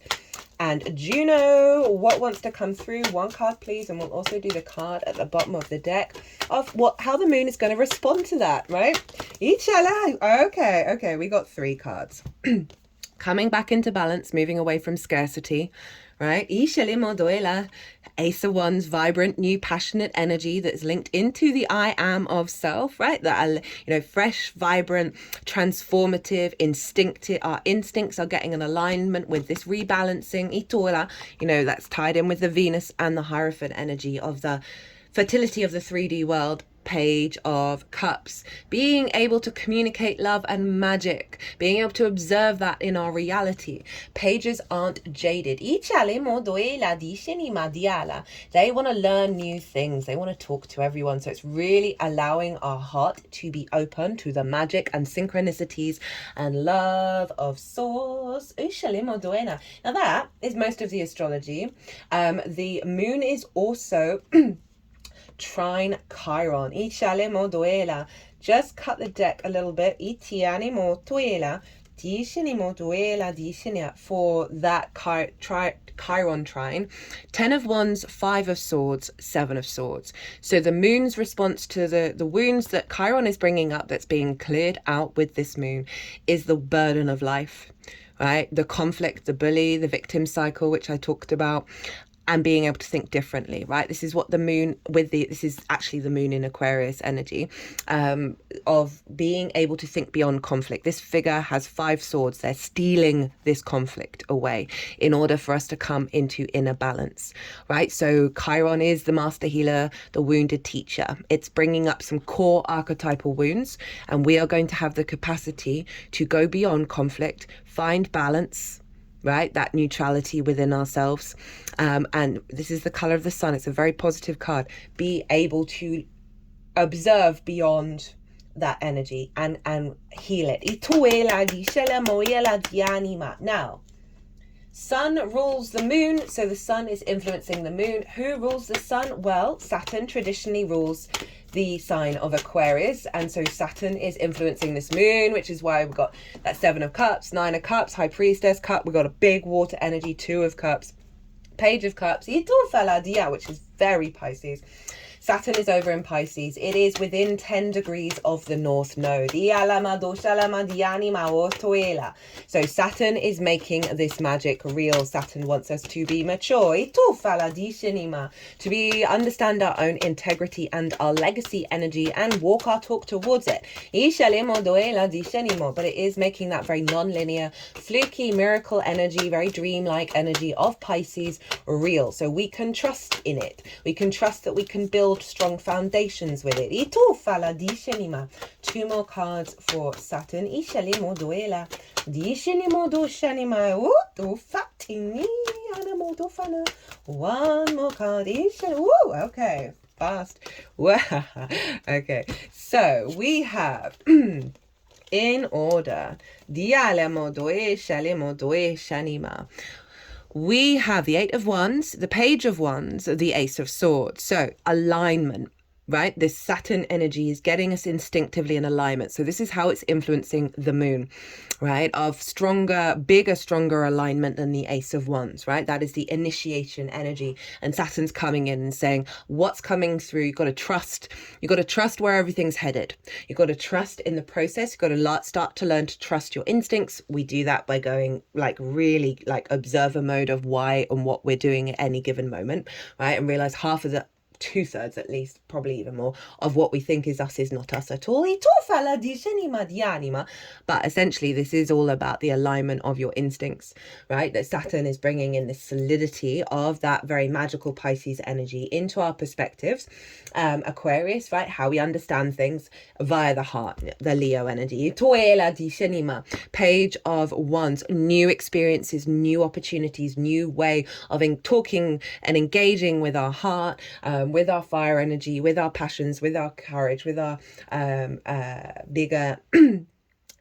and Juno, what wants to come through? One card, please. And we'll also do the card at the bottom of the deck of how the moon is going to respond to that, right? Okay, we got 3 cards. Coming back into balance, moving away from scarcity, right? Ace of Wands, vibrant, new, passionate energy that's linked into the I am of self, right? That are, you know, fresh, vibrant, transformative, instinctive. Our instincts are getting an alignment with this rebalancing. You know, that's tied in with the Venus and the Hierophant energy of the fertility of the 3D world. Page of Cups, being able to communicate love and magic, being able to observe that in our reality. Pages aren't jaded. They want to learn new things. They want to talk to everyone. So it's really allowing our heart to be open to the magic and synchronicities and love of source. Now that is most of the astrology. The moon is also trine Chiron. Just cut the deck a little bit for that Chiron trine. 10 of Wands, 5 of Swords, 7 of Swords. So the moon's response to the wounds that Chiron is bringing up, that's being cleared out with this moon, is the burden of life, right? The conflict, the bully, the victim cycle, which I talked about, and being able to think differently, right? This is what the moon this is actually the moon in Aquarius energy, of being able to think beyond conflict. This figure has 5 swords. They're stealing this conflict away in order for us to come into inner balance, right? So Chiron is the master healer, the wounded teacher. It's bringing up some core archetypal wounds, and we are going to have the capacity to go beyond conflict, find balance, right? That neutrality within ourselves. And this is the color of the sun. It's a very positive card. Be able to observe beyond that energy and heal it. Now, sun rules the moon, so the sun is influencing the moon. Who rules the sun? Well, Saturn traditionally rules the sign of Aquarius, and so Saturn is influencing this moon, which is why we've got that 7 of Cups, 9 of Cups, High Priestess cup. We've got a big water energy, 2 of Cups, Page of Cups, which is very Pisces. Saturn is over in Pisces. It is within 10 degrees of the North Node. So Saturn is making this magic real. Saturn wants us to be mature, to understand our own integrity and our legacy energy and walk our talk towards it. But it is making that very non-linear, fluky, miracle energy, very dreamlike energy of Pisces real. So we can trust in it. We can trust that we can build strong foundations with it. 2 more cards for Saturn. One more card. Okay, fast. Okay, so we have in order, we have the 8 of Wands, the Page of Wands, the Ace of Swords. So alignment, right? This Saturn energy is getting us instinctively in alignment. So this is how it's influencing the moon, right? Of bigger, stronger alignment than the Ace of Wands, right? That is the initiation energy. And Saturn's coming in and saying, what's coming through? You've got to trust. You've got to trust where everything's headed. You've got to trust in the process. You've got to start to learn to trust your instincts. We do that by going really observer mode of why and what we're doing at any given moment, right? And realize half of the 2/3 at least, probably even more, of what we think is us is not us at all. But essentially this is all about the alignment of your instincts, right? That Saturn is bringing in the solidity of that very magical Pisces energy into our perspectives. Aquarius, right? How we understand things via the heart, the Leo energy. Page of Wands, new experiences, new opportunities, new way of talking and engaging with our heart, with our fire energy, with our passions, with our courage, with our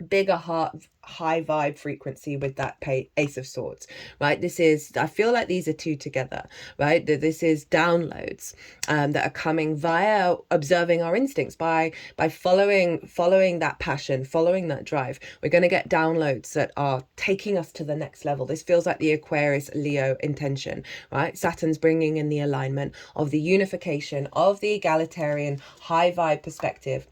bigger heart, high vibe frequency with that Ace of Swords, right? I feel like these are 2 together, right? This is downloads that are coming via observing our instincts, by following that passion, following that drive. We're going to get downloads that are taking us to the next level. This feels like the Aquarius Leo intention, right? Saturn's bringing in the alignment of the unification of the egalitarian high vibe perspective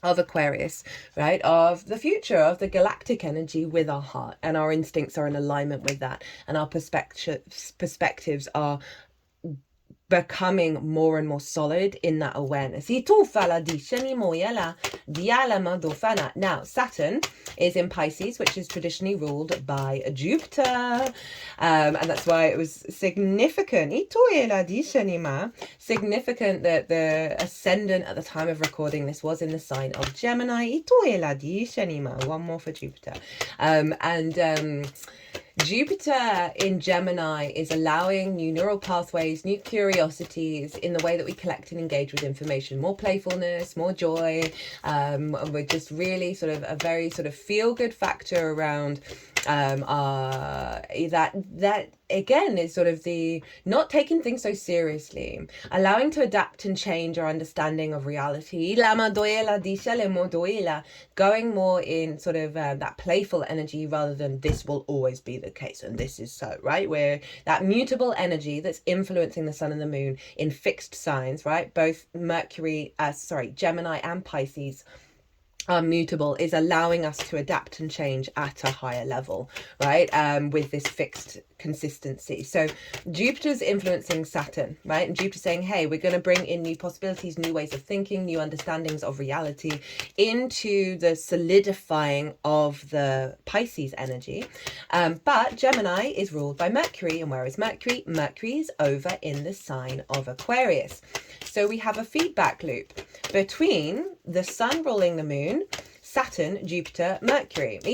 of Aquarius, right? Of the future, of the galactic energy with our heart, and our instincts are in alignment with that, and our perspectives are becoming more and more solid in that awareness. Now, Saturn is in Pisces, which is traditionally ruled by Jupiter. And that's why it was significant. Significant that the ascendant at the time of recording this was in the sign of Gemini. One more for Jupiter. Jupiter in Gemini is allowing new neural pathways, new curiosities in the way that we collect and engage with information, more playfulness, more joy. We're just really sort of a very sort of feel-good factor around that again is sort of the not taking things so seriously, allowing to adapt and change our understanding of reality, going more in sort of that playful energy rather than this will always be the case and this is so, right? Where that mutable energy that's influencing the sun and the moon in fixed signs, right? Both Gemini and Pisces are mutable, is allowing us to adapt and change at a higher level, right? With this fixed consistency. So Jupiter's influencing Saturn, right? And Jupiter's saying, hey, we're going to bring in new possibilities, new ways of thinking, new understandings of reality into the solidifying of the Pisces energy. But Gemini is ruled by Mercury. And where is Mercury? Mercury is over in the sign of Aquarius. So we have a feedback loop between the sun ruling the moon, Saturn, Jupiter, Mercury. So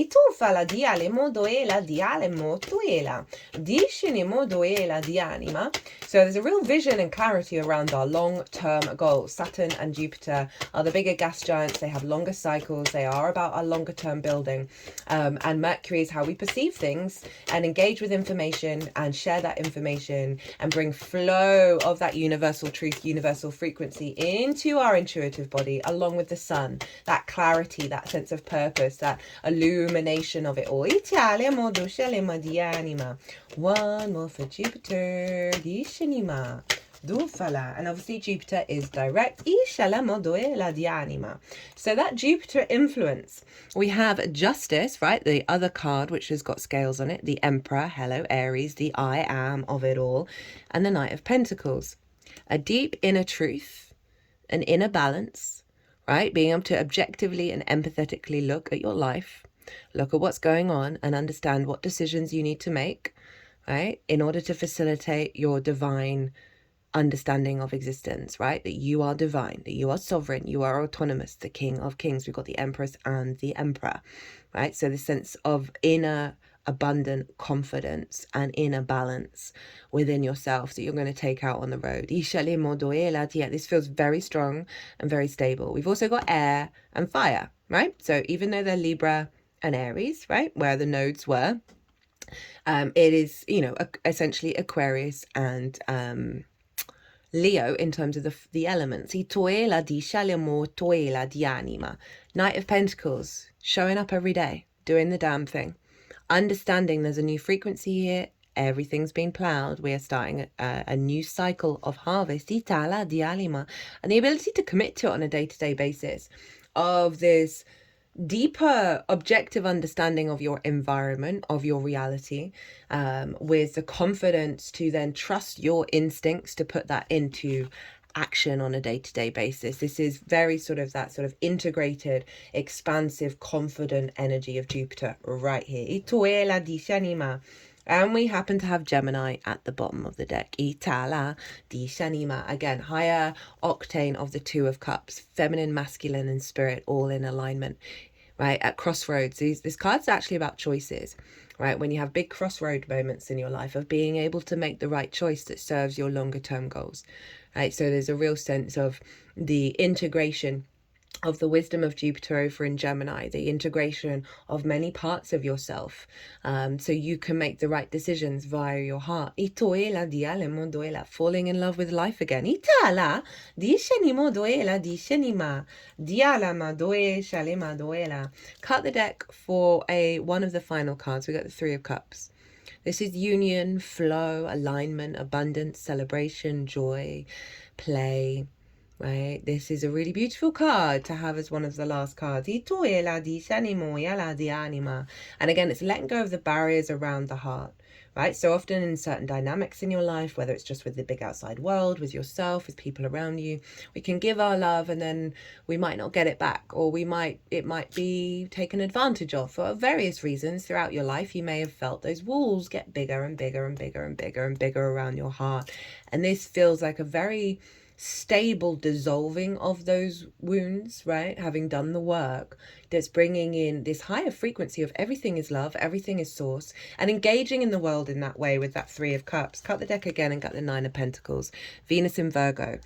there's a real vision and clarity around our long-term goals. Saturn and Jupiter are the bigger gas giants. They have longer cycles. They are about our longer-term building. And Mercury is how we perceive things and engage with information and share that information and bring flow of that universal truth, universal frequency into our intuitive body, along with the sun, that clarity, that sense of purpose, that illumination of it all. One more for Jupiter. And obviously Jupiter is direct. So that Jupiter influence, we have Justice, right? The other card which has got scales on it, the Emperor, hello Aries, the I am of it all, and the Knight of Pentacles. A deep inner truth, an inner balance, right? Being able to objectively and empathetically look at your life, look at what's going on and understand what decisions you need to make, right? In order to facilitate your divine understanding of existence, right? That you are divine, that you are sovereign, you are autonomous, the King of Kings. We've got the Empress and the Emperor, right? So the sense of inner abundant confidence and inner balance within yourself that you're going to take out on the road. This feels very strong and very stable. We've also got air and fire, right? So even though they're Libra and Aries, right, where the nodes were, it is, essentially Aquarius and Leo in terms of the elements. Knight of Pentacles, showing up every day, doing the damn thing. Understanding there's a new frequency here, everything's been ploughed, we are starting a new cycle of harvest, and the ability to commit to it on a day-to-day basis of this deeper objective understanding of your environment, of your reality, with the confidence to then trust your instincts to put that into action on a day-to-day basis. This is very sort of that sort of integrated, expansive, confident energy of Jupiter right here. And we happen to have Gemini at the bottom of the deck. Again, higher octane of the Two of Cups, feminine, masculine, and spirit all in alignment, right? At crossroads. This card's actually about choices, right? When you have big crossroad moments in your life of being able to make the right choice that serves your longer term goals, right? So there's a real sense of the integration of the wisdom of Jupiter over in Gemini, the integration of many parts of yourself, so you can make the right decisions via your heart. Falling in love with life again. Cut the deck for one of the final cards. We got the Three of Cups. This is union, flow, alignment, abundance, celebration, joy, play, right? This is a really beautiful card to have as one of the last cards. And again, it's letting go of the barriers around the heart, right? So often in certain dynamics in your life, whether it's just with the big outside world, with yourself, with people around you, we can give our love and then we might not get it back, or it might be taken advantage of for various reasons. Throughout your life, you may have felt those walls get bigger and bigger and bigger and bigger and bigger around your heart. And this feels like a very stable dissolving of those wounds, right? Having done the work, that's bringing in this higher frequency of everything is love, everything is source, and engaging in the world in that way with that 3 of Cups. Cut the deck again and got the 9 of Pentacles. Venus in Virgo,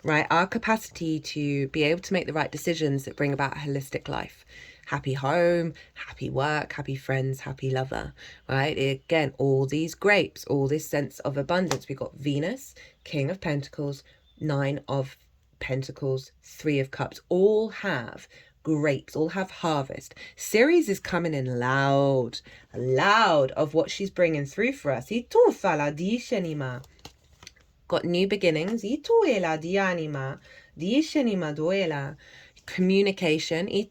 right? Our capacity to be able to make the right decisions that bring about a holistic life. Happy home, happy work, happy friends, happy lover, right? Again, all these grapes, all this sense of abundance. We've got Venus, King of Pentacles, 9 of Pentacles, 3 of Cups, all have grapes, all have harvest. Ceres is coming in loud of what she's bringing through for us. Got new beginnings. Communication. We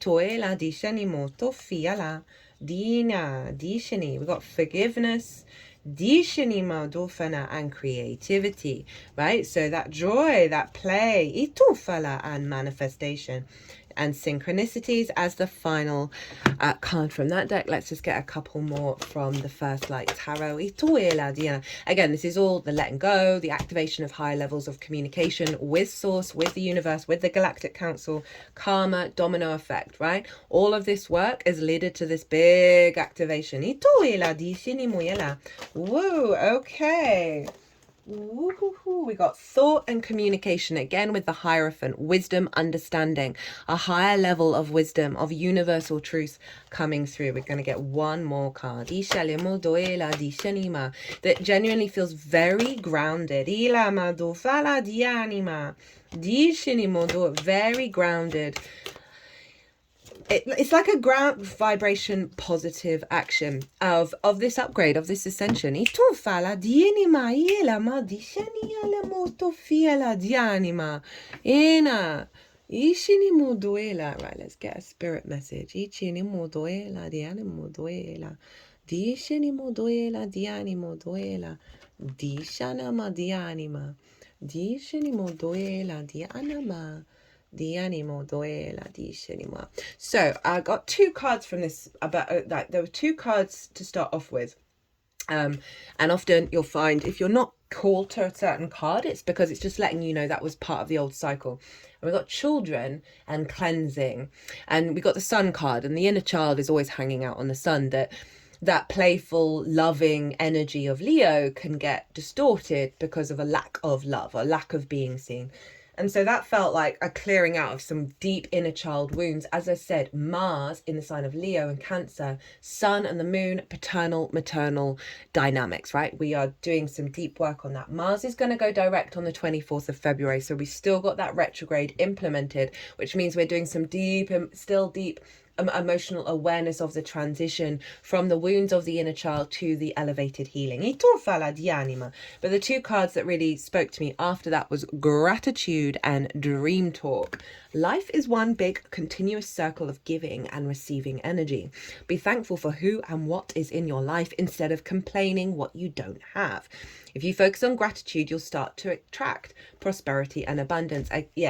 got forgiveness. And creativity, right? So that joy, that play, and manifestation. And synchronicities as the final card from that deck. Let's just get a couple more from the First Light Tarot. Again, this is all the letting go, the activation of higher levels of communication with source, with the universe, with the Galactic Council, karma, domino effect, right? All of this work is leaded to this big activation. Woo, okay. We got thought and communication again with the Hierophant, wisdom, understanding, a higher level of wisdom, of universal truth coming through. We're going to get one more card that genuinely feels very grounded. Very grounded. It's like a ground vibration positive action of this upgrade, of this ascension. Right, let's get a spirit message. So I got 2 cards from this about like there were 2 cards to start off with, and often you'll find if you're not called to a certain card, it's because it's just letting you know that was part of the old cycle. And we got children and cleansing, and we got the Sun card, and the inner child is always hanging out on the Sun. That playful, loving energy of Leo can get distorted because of a lack of love, a lack of being seen. And so that felt like a clearing out of some deep inner child wounds. As I said, Mars in the sign of Leo and Cancer, Sun and the Moon, paternal, maternal dynamics, right? We are doing some deep work on that. Mars is going to go direct on the 24th of February. So we still got that retrograde implemented, which means we're doing some deep emotional awareness of the transition from the wounds of the inner child to the elevated healing. But the 2 cards that really spoke to me after that was gratitude and dream talk. Life is one big continuous circle of giving and receiving energy. Be thankful for who and what is in your life instead of complaining what you don't have. If you focus on gratitude, you'll start to attract prosperity and abundance.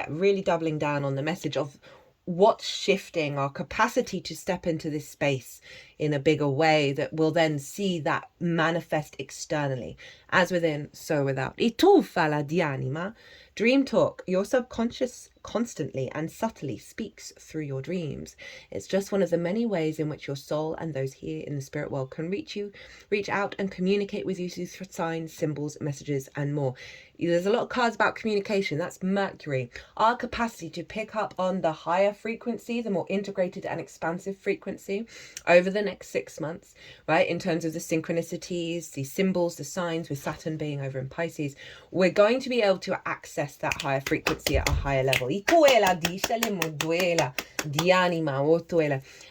Really doubling down on the message of what's shifting, our capacity to step into this space in a bigger way that will then see that manifest externally. As within, so without. Dream talk. Your subconscious constantly and subtly speaks through your dreams. It's just one of the many ways in which your soul and those here in the spirit world can reach out and communicate with you through signs, symbols, messages, and more. There's a lot of cards about communication. That's Mercury. Our capacity to pick up on the higher frequency, the more integrated and expansive frequency over the next 6 months, right? In terms of the synchronicities, the symbols, the signs, with Saturn being over in Pisces, we're going to be able to access that higher frequency at a higher level.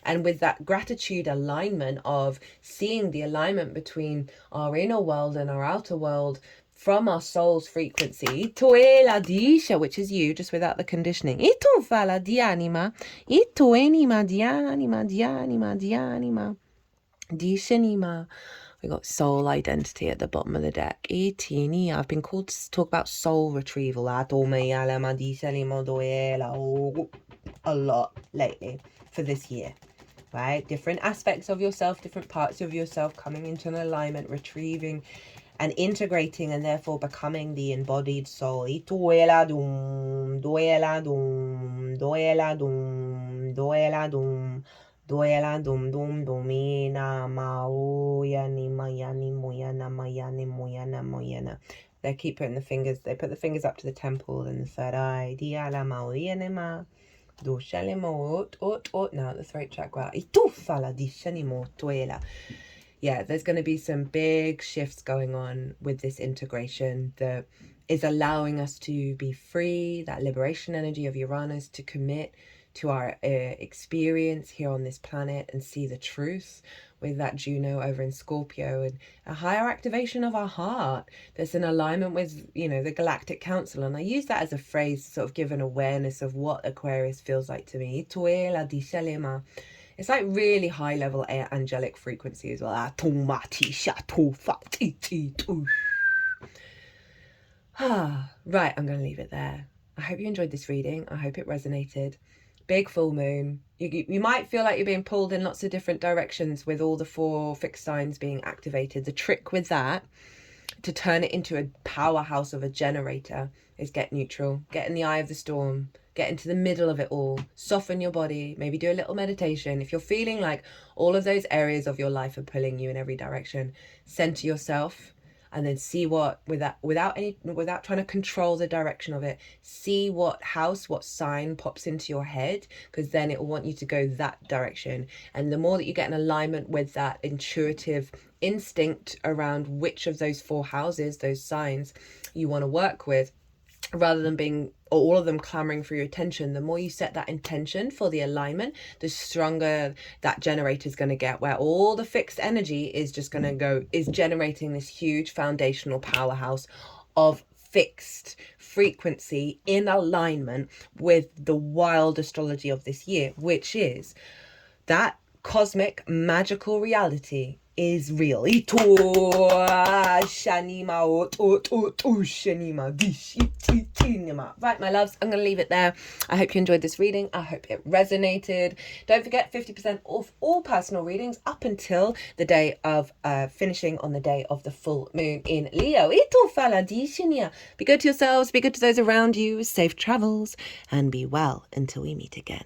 And with that gratitude alignment of seeing the alignment between our inner world and our outer world, from our soul's frequency, which is you, just without the conditioning. We got soul identity at the bottom of the deck. I've been called to talk about soul retrieval a lot lately for this year, right? Different aspects of yourself, different parts of yourself coming into an alignment, retrieving and integrating, and therefore becoming the embodied soul. Duela dum dum dumina mauyani mayani muyana mayani muyana muyana. They keep putting the fingers, they put the fingers up to the temple and the third eye. Diala mauyanema dushalemo ot now the throat chakra. Itufala dishanimo tuela. Yeah, there's going to be some big shifts going on with this integration that is allowing us to be free, that liberation energy of Uranus, to commit to our experience here on this planet and see the truth, with that Juno over in Scorpio, and a higher activation of our heart. There's an alignment with, you know, the Galactic Council, and I use that as a phrase to sort of give an awareness of what Aquarius feels like to me. It's like really high level angelic frequency as well. Right, I'm going to leave it there. I hope you enjoyed this reading. I hope it resonated. Big full moon. You might feel like you're being pulled in lots of different directions with all the 4 fixed signs being activated. The trick with that, to turn it into a powerhouse of a generator, is get neutral, get in the eye of the storm, get into the middle of it all, soften your body, maybe do a little meditation. If you're feeling like all of those areas of your life are pulling you in every direction, center yourself, and then see what, without trying to control the direction of it, see what house, what sign pops into your head, because then it will want you to go that direction. And the more that you get in alignment with that intuitive instinct around which of those 4 houses, those signs you want to work with, rather than being all of them clamoring for your attention, the more you set that intention for the alignment, the stronger that generator is going to get, where all the fixed energy is just going to go, is generating this huge foundational powerhouse of fixed frequency in alignment with the wild astrology of this year, which is that cosmic magical reality is real. Right, my loves, I'm going to leave it there. I hope you enjoyed this reading. I hope it resonated. Don't forget 50% off all personal readings up until the day of finishing on the day of the full moon in Leo. Be good to yourselves, be good to those around you, safe travels, and be well until we meet again.